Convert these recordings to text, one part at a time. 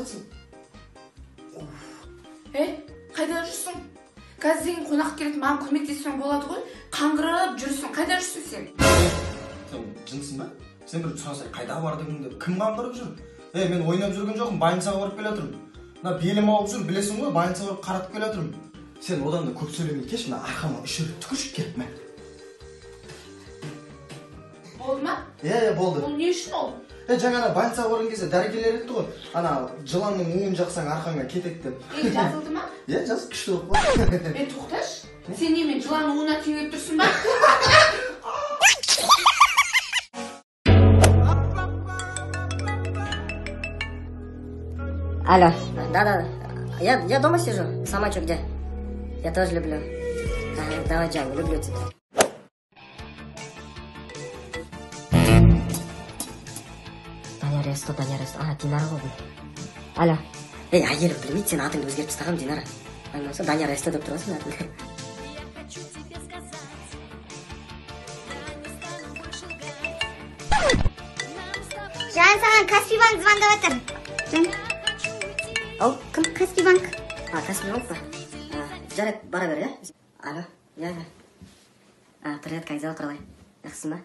жатсың? Қайда жүрсің? Қазір деген қонақ келеді, маған көмектесуің болады ғой. Қаңғырып жүрсің, қайда жүрсің сен? Сен жынсың ба? Сен бір сұрасай, қайда бардың деп кім қаңғырып жүр? Мен ойнап жүрген жоқпын, больницаға барып келе жатырмын. Мына белім ауырып жүр, білесің ғой, больницаға барып қаратып келе жатырмын. Сен одан да көп сөйлемей кеш, мына арқама үшіріп түкіршіп кет, мә. Болды ма? Болды. Ол не үшін ол? Жаңа больницаға барған кезде дәрігерлер айтты ғой, ана жыланның уын жақсаң арқаңа кетек деп. Жазылды ма? Жазып күшті болып қалды. Тоқташы. Сен немен жыланның уына түйіп тұрсың ба? Алло. Да. Я дома сижу. Сама что, где? Я тоже люблю. Давай, Джан, люблю тебя. Данияр Есто. Динара ғой бұл. Алло. Әйелім білмейді, сен атыңды өзгеріп тастаған Динара. Болмаса Данияр Есто деп тұрасың атыңды. Жан, саған Каспий банк звондап жатыр. Ау, Кім Каспий банк? Каспий банк па? Жарайды, бара бер, Алло, Привет, как дела, Құралай? Жақсысың ба?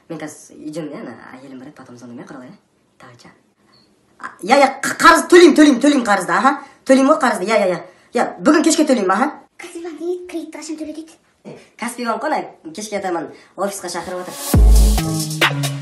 Мен қазір үйдемін, әйелім бар еді, потом звондаймын, Құралай, Давай, қарыз төлеймін қарызды, Төлеймін ғой қарызды, бүгін кешке төлеймін, Каспий банк не кредитті қашан төле дейді? Каспий банк қой, кешке атаман офисқа шақырып отыр.